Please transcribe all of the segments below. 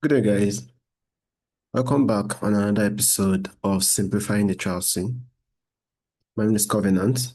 Good day, guys. Welcome back on another episode of Simplifying the HORC. My name is Covenant,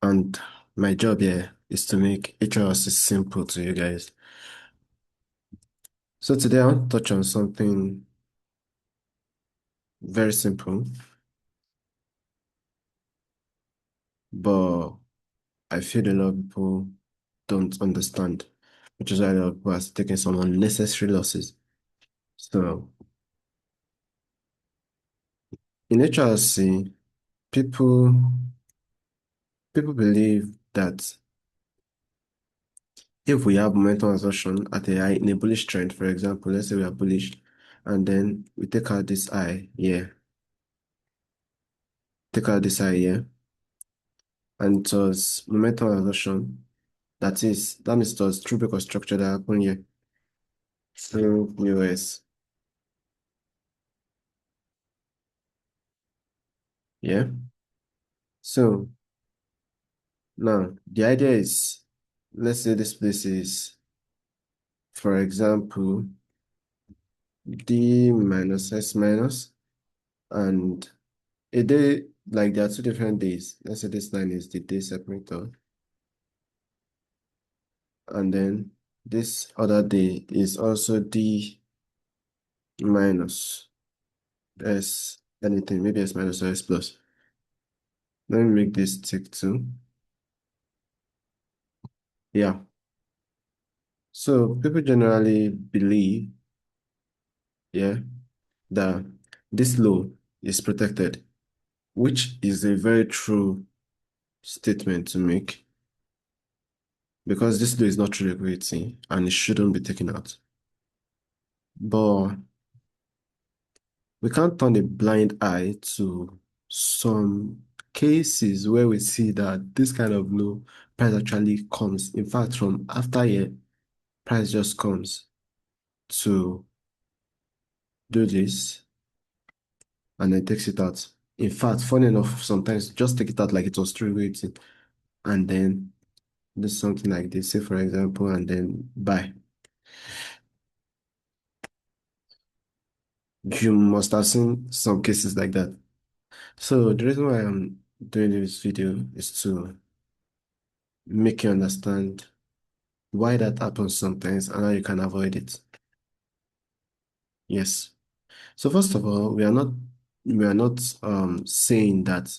and my job here is to make HORC simple to you guys. So today I'll touch on something very simple, but I feel a lot of people don't understand, which is why a lot of people are taking some unnecessary losses. So in HORC, people people believe that if we have momentum assertion at a high in a bullish trend, for example, let's say we are bullish, and then we take out this high here, take out this high here, and it was momentum assertion. That means it was true break of structure that happened here through US. Yeah. So now the idea is, let's say this place is, for example, D minus S minus, and a day, like there are two different days. Let's say this line is the day separator. And then this other day is also D minus S anything, maybe S minus or S plus. Let me make this tick two. Yeah. So people generally believe, yeah, that this low is protected, which is a very true statement to make because this low is not true liquidity and it shouldn't be taken out. But we can't turn a blind eye to some cases where we see that this kind of low price actually comes. In fact, from after year, price just comes to do this and then takes it out. In fact, funny enough, sometimes just take it out like it was true waiting and then do something like this, say for example, and then buy. You must have seen some cases like that. So the reason why I'm doing this video is to make you understand why that happens sometimes and how you can avoid it. Yes. So first of all, we are not saying that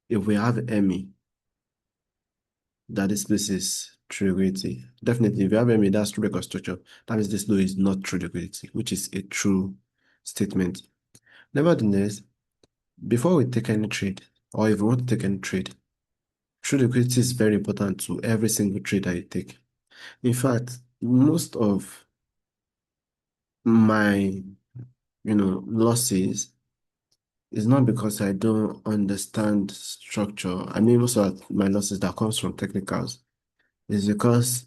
if we have ME, that this place is true liquidity. Definitely, if you have ME, that's true record structure. That means this low is not true liquidity, which is a true statement. Nevertheless, before we take any trade, or if we want to take any trade, true liquidity is very important to every single trade that you take. In fact, most of my losses is not because I don't understand structure. I mean, most of my losses that comes from technicals is because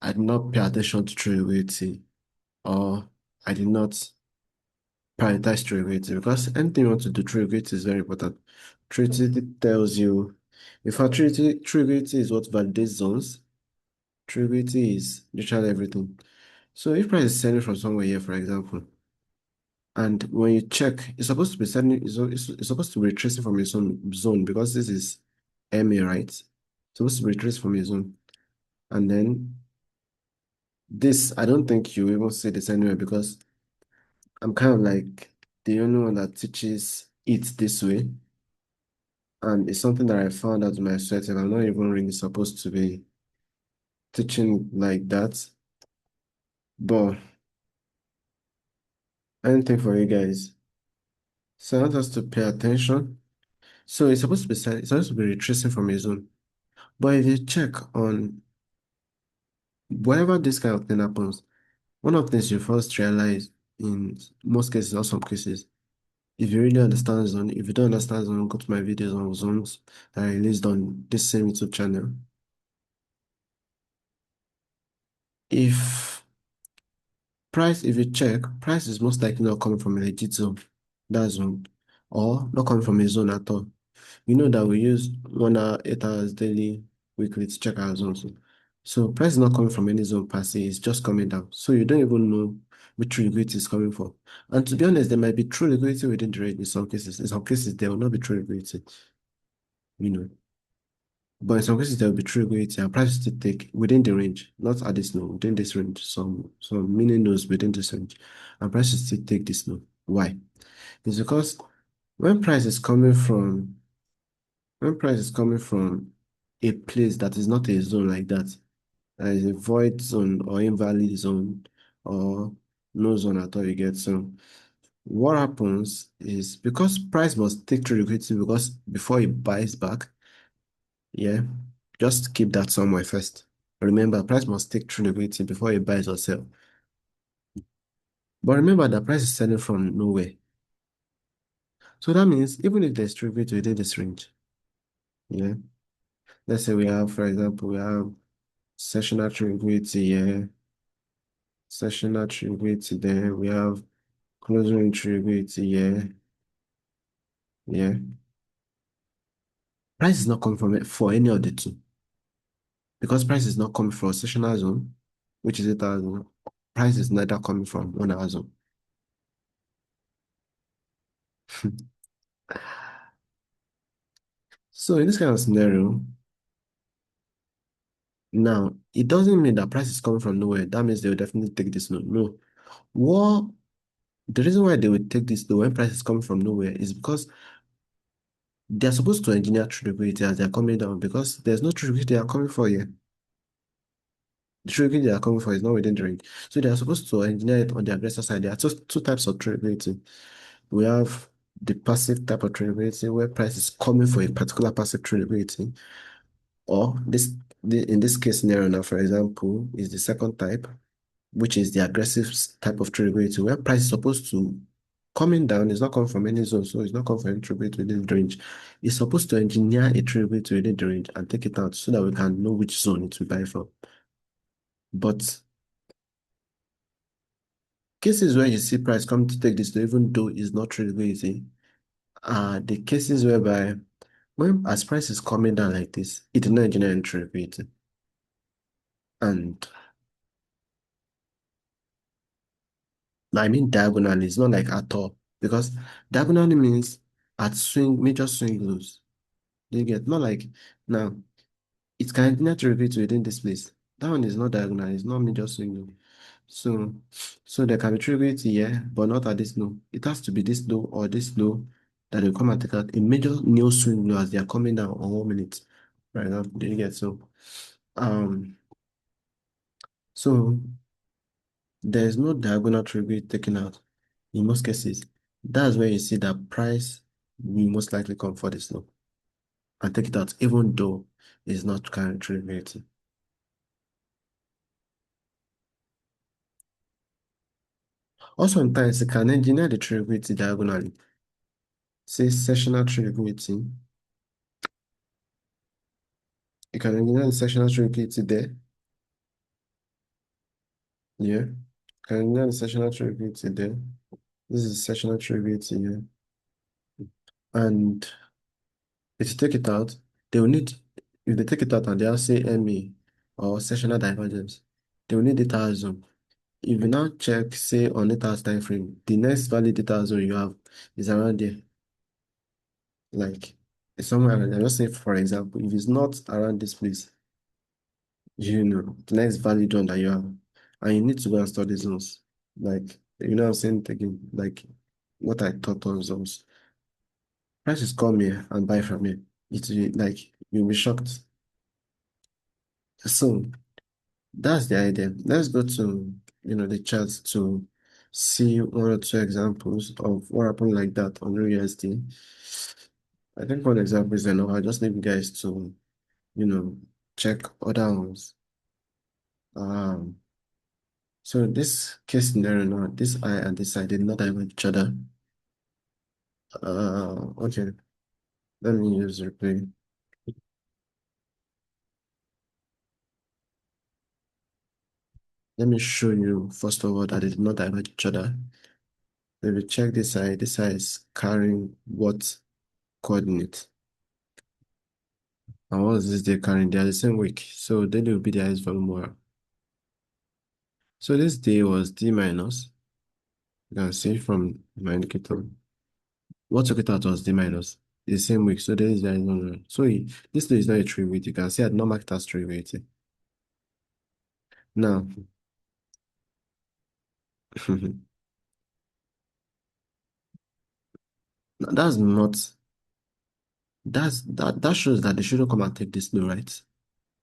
I did not pay attention to probability or I did not prioritize probability because anything you want to do, probability is very important. Probability tells you, in fact, probability is what validates zones. Probability is literally everything. So if price is selling from somewhere here, for example, and when you check, it's supposed to be sending, it's supposed to be retracing from a zone because this is MA, right? It's supposed to be retraced from a zone. And then this, I don't think you even see this anywhere because I'm kind of like the only one that teaches it this way. And it's something that I found out myself, and I'm not even really supposed to be teaching like that. But anything for you guys. So I want us to pay attention. So it's supposed to be retracing from a zone. But if you check on whenever this kind of thing happens, one of the things you first realize in most cases or some cases, if you really understand zone, if you don't understand zone, go to my videos on zones that I released on this same YouTube channel. If if you check, price is most likely not coming from a legit zone, that zone, or not coming from a zone at all. You know that we use 1 hour, 8 hours daily, weekly to check our zones. So price is not coming from any zone per se, it's just coming down. So you don't even know which true liquidity is coming from. And to be honest, there might be true liquidity within the range in some cases. In some cases, there will not be true liquidity, you know. But in some cases, there will be true liquidity and prices to take within the range, not at this node, within this range. Some mini nodes within this range. And prices still take this node. Why? It's because when price is coming from when price is coming from a place that is not a zone like that, is a void zone or invalid zone or no zone at all, you get. So what happens is because price must take true liquidity because before it buys back, yeah, just keep that somewhere first. Remember, price must take true liquidity before it buys or sell. But remember that price is selling from nowhere. So that means even if there's true liquidity within this range, yeah, let's say we have, for example, we have sessional true liquidity here, sessional true liquidity there, we have closing range true liquidity here, yeah. Price is not coming from it for any of the two because price is not coming from sessional zone, which is 8,000. Price is neither coming from 1 hour zone. So in this kind of scenario, now it doesn't mean that price is coming from nowhere. That means they will definitely take this note. No. What the reason why they will take this though when price is coming from nowhere is because they're supposed to engineer true liquidity as they're coming down because there's no true liquidity they are coming for here. The trade liquidity they are coming for is not within the range. So they are supposed to engineer it on the aggressor side. There are two types of trade liquidity. We have the passive type of trade liquidity where price is coming for a particular passive trade liquidity, or in this case scenario now, for example, is the second type, which is the aggressive type of trade liquidity where price is supposed to coming down, it's not coming from any zone, so it's not coming from any trade liquidity within the range. It's supposed to engineer a trade liquidity within the range and take it out so that we can know which zone it will buy from. But cases where you see price come to take this, even though it's not really easy, are the cases whereby when as price is coming down like this, it is not engineering liquidity. And I mean diagonally, it's not like at all. Because diagonally means at major swing lows. You get not like now, it can engineer liquidity within this place. That one is not diagonal, it's not major swing low. So, so there can be triviality here, but not at this low. It has to be this low or this low that will come and take out a major new swing low as they are coming down on 1 minute. Right now, do you get um so there is no diagonal triviality taken out in most cases. That's where you see that price will most likely come for this low and take it out, even though it's not carrying triviality. Also, sometimes it can engineer the triviality diagonally. Say sessional triviality. You can engineer the sessional triviality there. Yeah. Can engineer the sessional triviality there. This is sessional triviality here. And if you take it out, they will need, if they take it out and they'll say ME or sessional divergence, they will need data zone. If you now check, say on 8 hours time frame, the next valid data zone you have is around there. Like it's somewhere around there. Let's say, for example, if it's not around this place, the next valid one that you have, and you need to go and study zones. Like, I'm saying again, like what I taught on zones. Prices come here and buy from here. It will like you'll be shocked. So that's the idea. Let's go to the chart to see 1 or 2 examples of what happened like that on USD. I think one example is enough. I just need you guys to you know check other ones. Um so this case scenario now, this I and this I did not have each other. Okay, let me use replay. Let me show you first of all that they did not divert each other. If you check this side is carrying what coordinate? And what is this day carrying? They are the same week. So daily will be the highest volume wire. So this day was D minus. You can see from my indicator. What took it out was D minus. It's the same week. So there is the highest volume. So this day is not a true weight. You can see I did not mark it as true weight. Now, that's not that shows that they shouldn't come and take this low, right?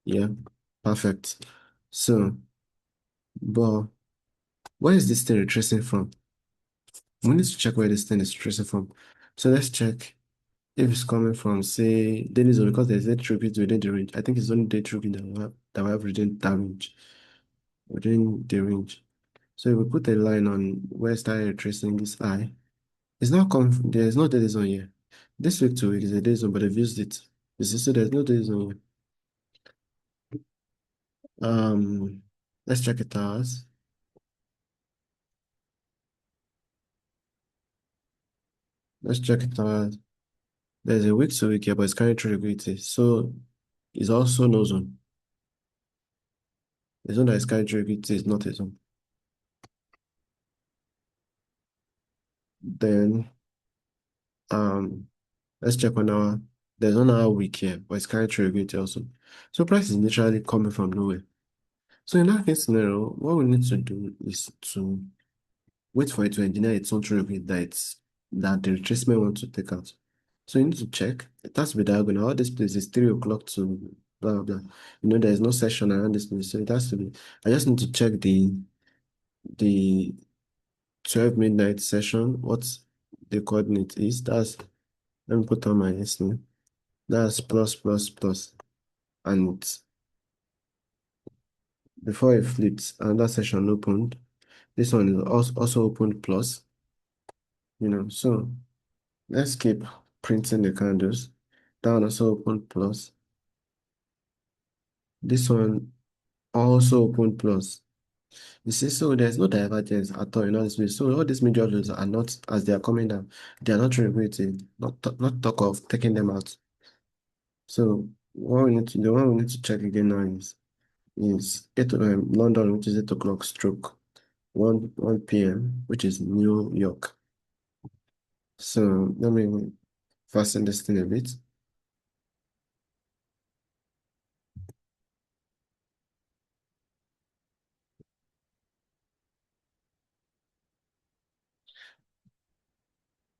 Yeah, perfect. So, but where is this thing retracing from? We need to check where this thing is retracing from. So let's check if it's coming from, say, daily zone, because there's a tribute within the range. I think it's only day tribute that we have within that range, within the range. So if we put a line on where it's started retracing this eye, it's not there's no daily zone here. This week to week is a day zone, but they've used it. You see, so there's no daily zone here. Um, let's check it out. Let's check it out. There's a week to week here, but it's carrying through liquidity. So it's also no zone. The zone that is carrying through liquidity is not a zone. Then um let's check on our there's 1 hour week here, but it's carrying through liquidity also. So price is literally coming from nowhere. So in that case scenario, what we need to do is to wait for it to engineer its own true liquidity that the retracement wants to take out. So you need to check. It has to be diagonal. All this place is 3 o'clock to blah blah blah. There's no session around this place. So it has to be. I just need to check the 12 midnight session, what the coordinate is. Let me put on my listening. That's plus plus plus. And before it flips, another session opened. This one is also opened plus, So let's keep printing the candles. That one also opened plus. This one also opened plus. You see, so there's no divergence at all in all this way. So all these major loads are not, as they are coming down, they are not regulating, not talk of taking them out. So the one we need to check again now is 8 London, which is 8 o'clock stroke 1 p.m., which is New York. So let me fasten this thing a bit.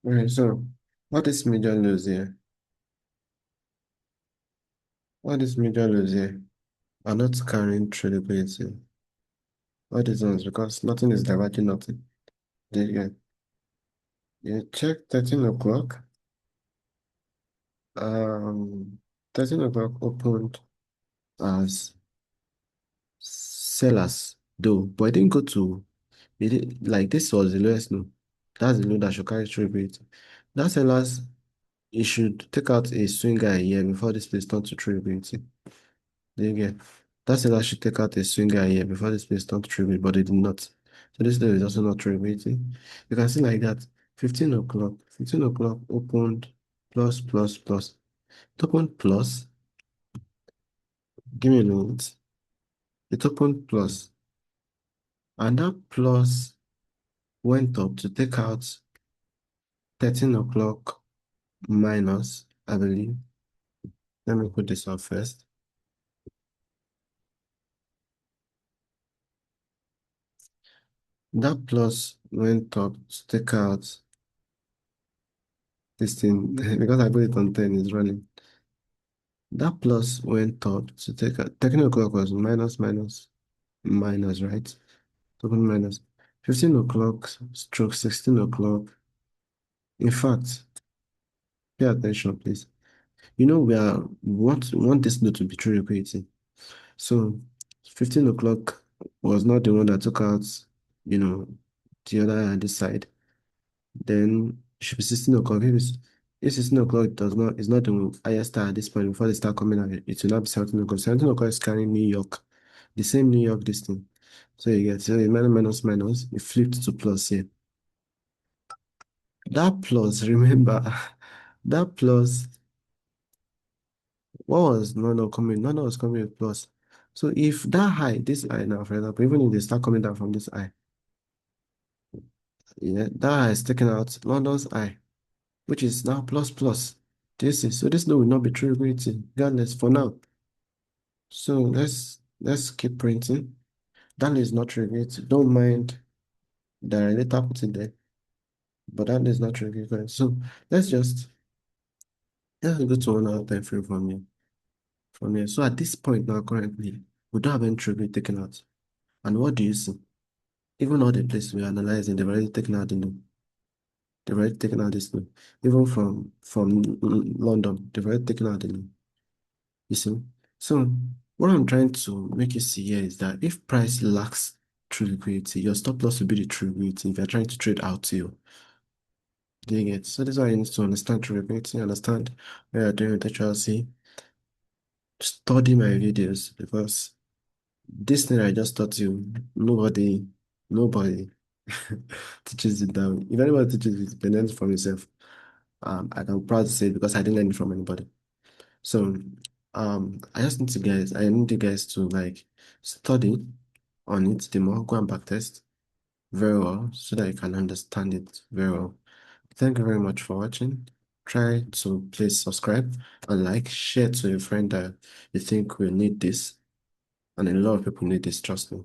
Okay, so what is major lows here? What is major lows here are not carrying through liquidity. All these ones because nothing is diverging, nothing. You check 13 o'clock. Um, 13 o'clock opened as sellers, though, but it didn't go to like this was the lowest low. That's the low that should carry through it. That sellers, it should take out a swinger a year before this place turns to true ability. There you get. That seller should take out a swinger a year before this place turns to true ability, but they did not. So this day is also not true ability. You can see like that. 15 o'clock opened plus plus plus. It opened plus. Give me a minute. It opened plus, and that plus went up to take out 13 o'clock minus, I believe. Let me put this up first. That plus went up to take out this thing because I put it on 10, it's running. That plus went up to take out 13 o'clock was minus minus minus, right? Total minus 15 o'clock stroke 16 o'clock. In fact, pay attention, please. We want this note to be true liquidity. So 15 o'clock was not the one that took out, you know, the other on this side. Then it should be 16 o'clock. If 16 o'clock does not is not the highest star at this point before they start coming out, it will not be 17 o'clock. 17 o'clock is carrying New York, the same New York this thing. So you get minus minus minus, it flipped to plus here. That plus, remember, that plus What was no coming? No was coming with plus. So if that high, this high now, for example, even if they start coming down from this high, yeah, that high is taken out London's high, which is now plus plus. This is so this low will not be true liquidity, regardless for now. So let's keep printing. That is not true liquidity. Don't mind the later put in there, but that is not true liquidity. So let's just let's go to 1 hour time frame from here. From here. So at this point now, currently, we don't have any true liquidity taken out. And what do you see? Even all the places we're analyzing, they've already taken out the loan. They've already taken out this loan. Even from London, they've already taken out the loan. You see? So what I'm trying to make you see here is that if price lacks true liquidity, your stop loss will be the true liquidity if you're trying to trade out to you. Do you get? So this is why you need to understand true liquidity, understand what you're doing with HRC, study my videos because this thing I just taught you, nobody teaches it down. If anybody teaches it, then learn it from yourself. I can proud to say it because I didn't learn it from anybody. So, I need you guys to like study on it the more, go and back test very well so that you can understand it very well. Thank you very much for watching. Try to please subscribe and like, share to a friend that you think will need this. And a lot of people need this, trust me.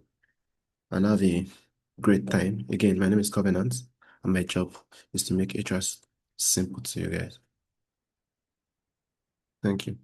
And have a great time. Again, my name is Covenant, and my job is to make HRS simple to you guys. Thank you.